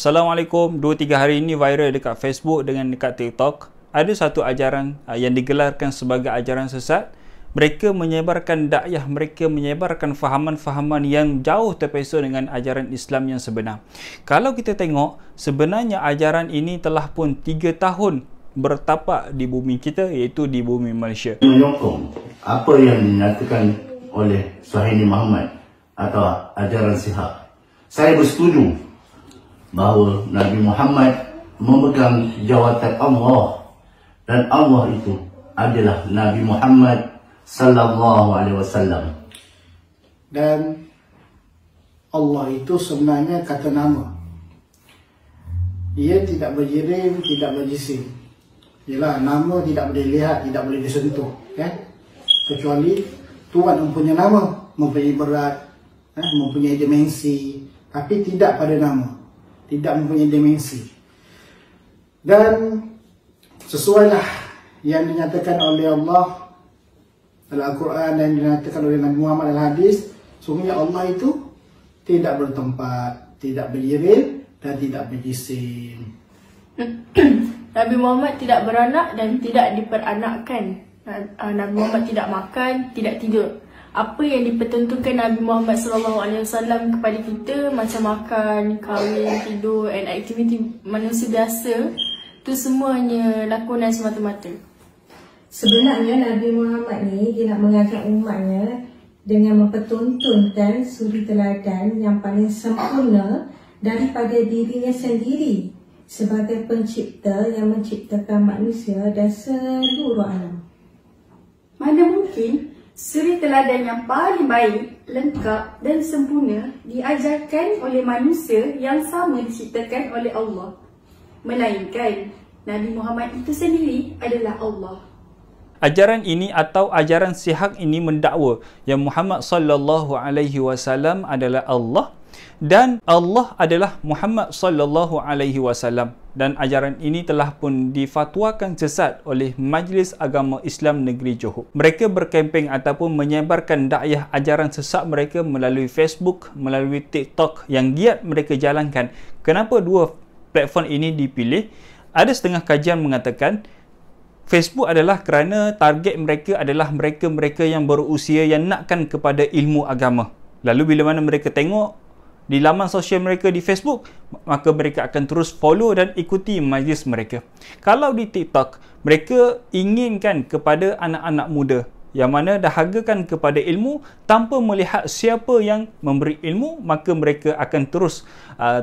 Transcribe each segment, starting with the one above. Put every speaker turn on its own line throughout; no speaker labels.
Assalamualaikum. 2-3 hari ini viral dekat Facebook dengan dekat TikTok. Ada satu ajaran yang digelarkan sebagai ajaran sesat. Mereka menyebarkan dakwah, mereka menyebarkan fahaman-fahaman yang jauh terpesona dengan ajaran Islam yang sebenar. Kalau kita tengok, sebenarnya ajaran ini telah pun 3 tahun bertapak di bumi kita, iaitu di bumi Malaysia.
Menyokong apa yang dinyatakan oleh Suhaimi Muhammad atau ajaran Sihak. Saya bersetuju bahawa Nabi Muhammad memegang jawatan Allah dan Allah itu adalah Nabi Muhammad sallallahu alaihi wasallam.
Dan Allah itu sebenarnya kata nama. Ia tidak berjirim, tidak berjisim. Ialah nama tidak boleh lihat, tidak boleh disentuh, kan? Kecuali Tuhan mempunyai nama, mempunyai berat, mempunyai dimensi, tapi tidak pada nama, tidak mempunyai dimensi. Dan sesuailah yang dinyatakan oleh Allah dalam Al-Quran dan dinyatakan oleh Nabi Muhammad dalam hadis, sungguhnya Allah itu tidak bertempat, tidak berjirim dan tidak berjisim.
Nabi Muhammad tidak beranak dan tidak diperanakkan. Nabi Muhammad tidak makan, tidak tidur. Apa yang dipertontonkan Nabi Muhammad SAW kepada kita, macam makan, kahwin, tidur dan aktiviti manusia biasa, itu semuanya lakonan semata-mata.
Sebenarnya Nabi Muhammad ni dia nak mengajak umatnya dengan mempertontonkan suri teladan yang paling sempurna daripada dirinya sendiri sebagai pencipta yang menciptakan manusia dan seluruh alam.
Mana mungkin suri teladan yang paling baik, lengkap dan sempurna diajarkan oleh manusia yang sama diciptakan oleh Allah, melainkan Nabi Muhammad itu sendiri adalah Allah.
Ajaran ini atau ajaran Sihak ini mendakwa yang Muhammad sallallahu alaihi wasallam adalah Allah dan Allah adalah Muhammad sallallahu alaihi wasallam, dan ajaran ini telah pun difatwakan sesat oleh Majlis Agama Islam Negeri Johor. Mereka berkemping ataupun menyebarkan dakwah ajaran sesat mereka melalui Facebook, melalui TikTok yang giat mereka jalankan. Kenapa dua platform ini dipilih? Ada setengah kajian mengatakan Facebook adalah kerana target mereka adalah mereka-mereka yang berusia yang nakkan kepada ilmu agama. Lalu bila mana mereka tengok di laman sosial mereka di Facebook, maka mereka akan terus follow dan ikuti majlis mereka. Kalau di TikTok, mereka inginkan kepada anak-anak muda yang mana dahagakan kepada ilmu tanpa melihat siapa yang memberi ilmu, maka mereka akan terus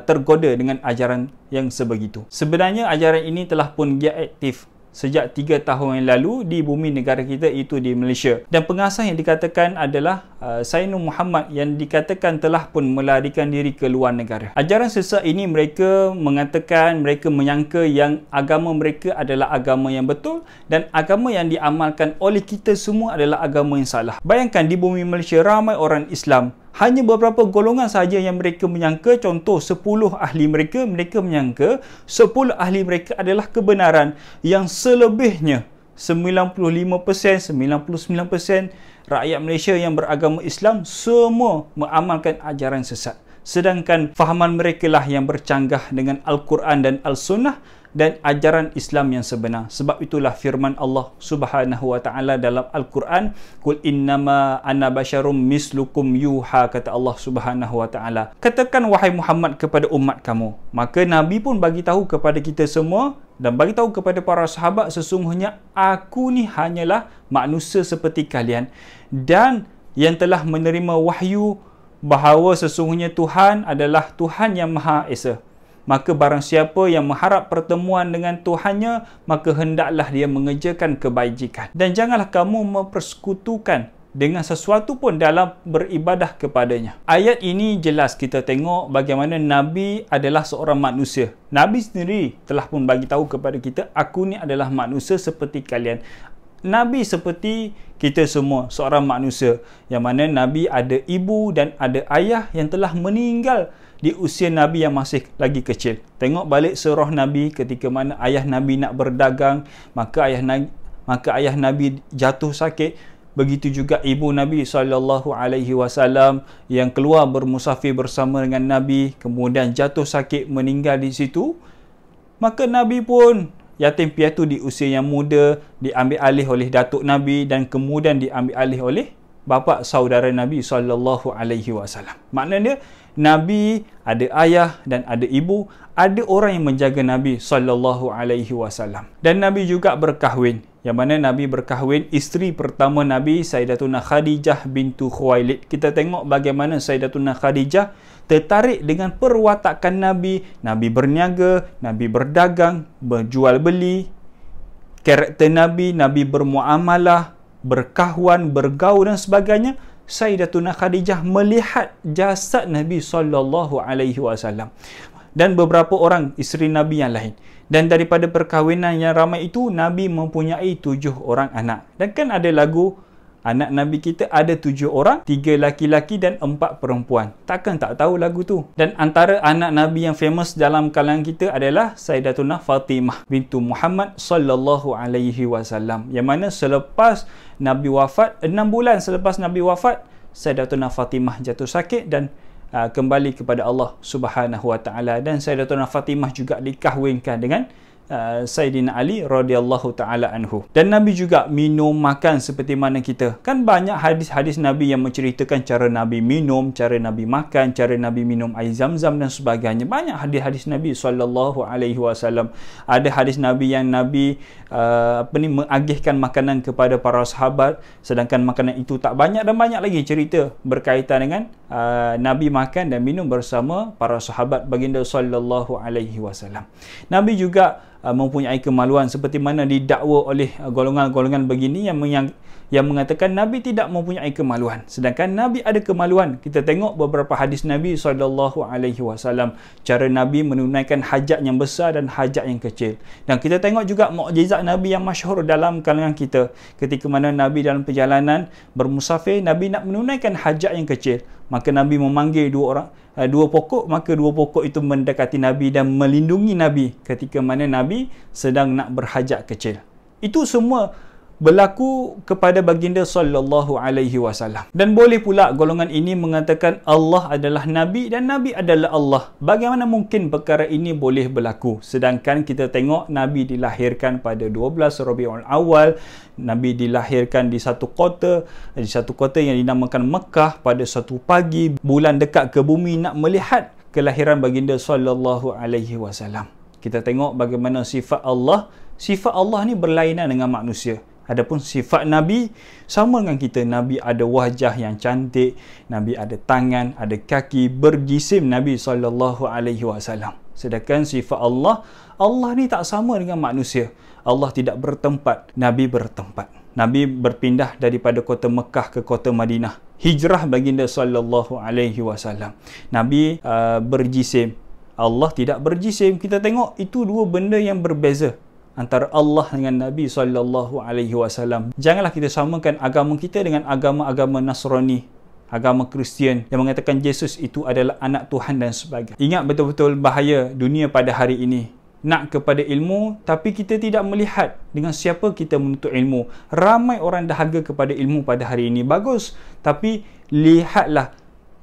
tergoda dengan ajaran yang sebegitu. Sebenarnya ajaran ini telah pun giat aktif sejak 3 tahun yang lalu di bumi negara kita, itu di Malaysia. Dan pengasas yang dikatakan adalah Sayyidina Muhammad yang dikatakan telah pun melarikan diri ke luar negara. Ajaran sesat ini mereka mengatakan, mereka menyangka yang agama mereka adalah agama yang betul dan agama yang diamalkan oleh kita semua adalah agama yang salah. Bayangkan di bumi Malaysia ramai orang Islam, hanya beberapa golongan sahaja yang mereka menyangka, contoh 10 ahli mereka menyangka 10 ahli mereka adalah kebenaran, yang selebihnya 95%, 99% rakyat Malaysia yang beragama Islam semua mengamalkan ajaran sesat. Sedangkan fahaman mereka lah yang bercanggah dengan Al-Quran dan Al-Sunnah dan ajaran Islam yang sebenar. Sebab itulah firman Allah Subhanahu wa taala dalam Al-Quran, "Qul innama ana basyarum mislukum yuha," kata Allah Subhanahu wa taala. Katakan wahai Muhammad kepada umat kamu. Maka Nabi pun bagi tahu kepada kita semua dan bagi tahu kepada para sahabat, sesungguhnya aku ni hanyalah manusia seperti kalian dan yang telah menerima wahyu bahawa sesungguhnya Tuhan adalah Tuhan yang Maha Esa. Maka barang siapa yang mengharap pertemuan dengan Tuhannya, maka hendaklah dia mengerjakan kebajikan. Dan janganlah kamu mempersekutukan dengan sesuatu pun dalam beribadah kepadanya. Ayat ini jelas kita tengok bagaimana Nabi adalah seorang manusia. Nabi sendiri telah pun bagi tahu kepada kita, aku ni adalah manusia seperti kalian. Nabi seperti kita semua, seorang manusia, yang mana Nabi ada ibu dan ada ayah yang telah meninggal di usia Nabi yang masih lagi kecil. Tengok balik surah Nabi ketika mana ayah Nabi nak berdagang, maka ayah Nabi jatuh sakit. Begitu juga ibu Nabi SAW yang keluar bermusafir bersama dengan Nabi, kemudian jatuh sakit meninggal di situ. Maka Nabi pun yatim piatu di usia yang muda, diambil alih oleh datuk Nabi dan kemudian diambil alih oleh bapa saudara Nabi SAW. Maknanya Nabi ada ayah dan ada ibu, ada orang yang menjaga Nabi SAW. Dan Nabi juga berkahwin, yang mana Nabi berkahwin, isteri pertama Nabi Sayyidatuna Khadijah bintu Khuwailid. Kita tengok bagaimana Sayyidatuna Khadijah tertarik dengan perwatakan Nabi. Nabi berniaga, Nabi berdagang, berjual beli, karakter Nabi, Nabi bermuamalah, berkawan, bergaul dan sebagainya. Sayyidatuna Khadijah melihat jasad Nabi SAW dan beberapa orang isteri Nabi yang lain. Dan daripada perkahwinan yang ramai itu, Nabi mempunyai 7 orang anak. Dan kan ada lagu, anak Nabi kita ada 7 orang, 3 laki-laki dan 4 perempuan. Takkan tak tahu lagu tu. Dan antara anak Nabi yang famous dalam kalangan kita adalah Sayyidatuna Fatimah bintu Muhammad SAW. Yang mana selepas Nabi wafat, 6 bulan selepas Nabi wafat, Sayyidatuna Fatimah jatuh sakit dan kembali kepada Allah Subhanahu Wa Taala. Dan Sayyidatuna Fatimah juga dikahwinkan dengan Sayyidina Ali radhiyallahu taala anhu. Dan Nabi juga minum makan seperti mana kita. Kan banyak hadis-hadis Nabi yang menceritakan cara Nabi minum, cara Nabi makan, cara Nabi minum air Zam-Zam dan sebagainya. Banyak hadis-hadis Nabi SAW. Ada hadis Nabi yang Nabi mengagihkan makanan kepada para sahabat, sedangkan makanan itu tak banyak, dan banyak lagi cerita berkaitan dengan Nabi makan dan minum bersama para sahabat baginda SAW. Nabi juga mempunyai kemaluan seperti mana didakwa oleh golongan-golongan begini yang mengatakan Nabi tidak mempunyai kemaluan, sedangkan Nabi ada kemaluan. Kita tengok beberapa hadis Nabi SAW, cara Nabi menunaikan hajat yang besar dan hajat yang kecil. Dan kita tengok juga mukjizat Nabi yang masyhur dalam kalangan kita. Ketika mana Nabi dalam perjalanan bermusafir, Nabi nak menunaikan hajat yang kecil, maka Nabi memanggil dua pokok, maka dua pokok itu mendekati Nabi dan melindungi Nabi ketika mana Nabi sedang nak berhajat kecil. Itu semua berlaku kepada baginda SAW. Dan boleh pula golongan ini mengatakan Allah adalah Nabi dan Nabi adalah Allah. Bagaimana mungkin perkara ini boleh berlaku? Sedangkan kita tengok Nabi dilahirkan pada 12 Rabiul Awal. Nabi dilahirkan di satu kota yang dinamakan Mekah pada satu pagi, bulan dekat ke bumi nak melihat kelahiran baginda SAW. Kita tengok bagaimana sifat Allah ni berlainan dengan manusia. Adapun sifat Nabi sama dengan kita. Nabi ada wajah yang cantik, Nabi ada tangan, ada kaki, berjisim Nabi SAW. Sedangkan sifat Allah ni tak sama dengan manusia. Allah tidak bertempat, Nabi bertempat. Nabi berpindah daripada kota Mekah ke kota Madinah. Hijrah baginda SAW. Nabi berjisim, Allah tidak berjisim. Kita tengok itu dua benda yang berbeza antara Allah dengan Nabi SAW. Janganlah kita samakan agama kita dengan agama-agama Nasrani, agama Kristian yang mengatakan Yesus itu adalah anak Tuhan dan sebagainya. Ingat betul-betul bahaya dunia pada hari ini. Nak kepada ilmu, tapi kita tidak melihat dengan siapa kita menuntut ilmu. Ramai orang dahaga kepada ilmu pada hari ini. Bagus, tapi lihatlah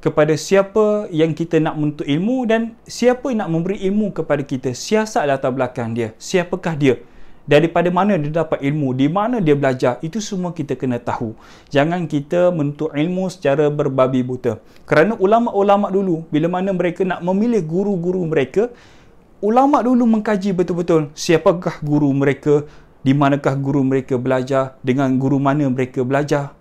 kepada siapa yang kita nak menuntut ilmu dan siapa yang nak memberi ilmu kepada kita. Siasat latar belakang dia. Siapakah dia? Daripada mana dia dapat ilmu? Di mana dia belajar? Itu semua kita kena tahu. Jangan kita menuntut ilmu secara berbabi buta. Kerana ulama-ulama dulu, bila mana mereka nak memilih guru-guru mereka, ulama dulu mengkaji betul-betul siapakah guru mereka, di manakah guru mereka belajar, dengan guru mana mereka belajar,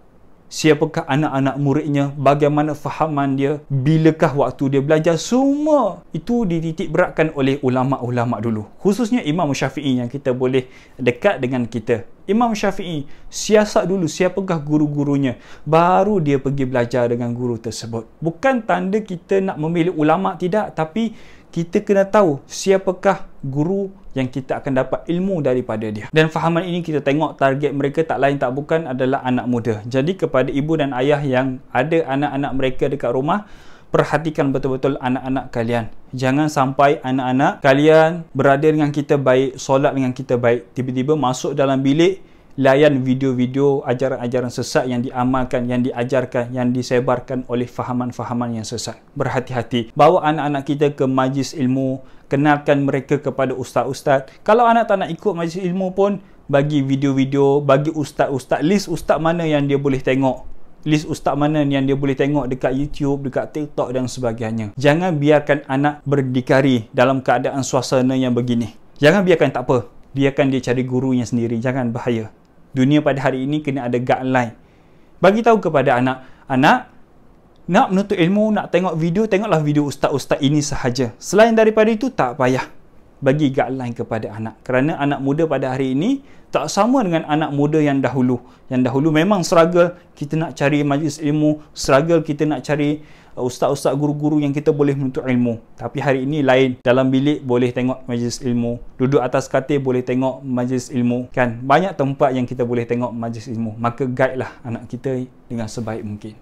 siapakah anak-anak muridnya, bagaimana fahaman dia, bilakah waktu dia belajar. Semua itu dititik beratkan oleh ulama-ulama dulu. Khususnya Imam Syafi'i yang kita boleh dekat dengan kita. Imam Syafi'i siasat dulu siapakah guru-gurunya, baru dia pergi belajar dengan guru tersebut. Bukan tanda kita nak memilih ulama, tidak, tapi kita kena tahu siapakah guru yang kita akan dapat ilmu daripada dia. Dan fahaman ini kita tengok target mereka tak lain tak bukan adalah anak muda. Jadi kepada ibu dan ayah yang ada anak-anak mereka dekat rumah, perhatikan betul-betul anak-anak kalian. Jangan sampai anak-anak kalian berada dengan kita baik, solat dengan kita baik, tiba-tiba masuk dalam bilik, layan video-video ajaran-ajaran sesat yang diamalkan, yang diajarkan, yang disebarkan oleh fahaman-fahaman yang sesat. Berhati-hati. Bawa anak-anak kita ke majlis ilmu, kenalkan mereka kepada ustaz-ustaz. Kalau anak tak nak ikut majlis ilmu pun, bagi video-video, bagi ustaz-ustaz, list ustaz mana yang dia boleh tengok. List ustaz mana yang dia boleh tengok dekat YouTube, dekat TikTok dan sebagainya. Jangan biarkan anak berdikari dalam keadaan suasana yang begini. Jangan biarkan, tak apa. Biarkan dia cari gurunya sendiri. Jangan, bahaya. Dunia pada hari ini kena ada guideline. Bagi tahu kepada anak, anak, nak menuntut ilmu, nak tengok video, tengoklah video ustaz-ustaz ini sahaja. Selain daripada itu, tak payah. Bagi guideline kepada anak. Kerana anak muda pada hari ini tak sama dengan anak muda yang dahulu. Yang dahulu memang struggle kita nak cari majlis ilmu, struggle kita nak cari ustaz-ustaz, guru-guru yang kita boleh menuntut ilmu. Tapi hari ini lain. Dalam bilik boleh tengok majlis ilmu, duduk atas katil boleh tengok majlis ilmu, kan? Banyak tempat yang kita boleh tengok majlis ilmu. Maka guide lah anak kita dengan sebaik mungkin.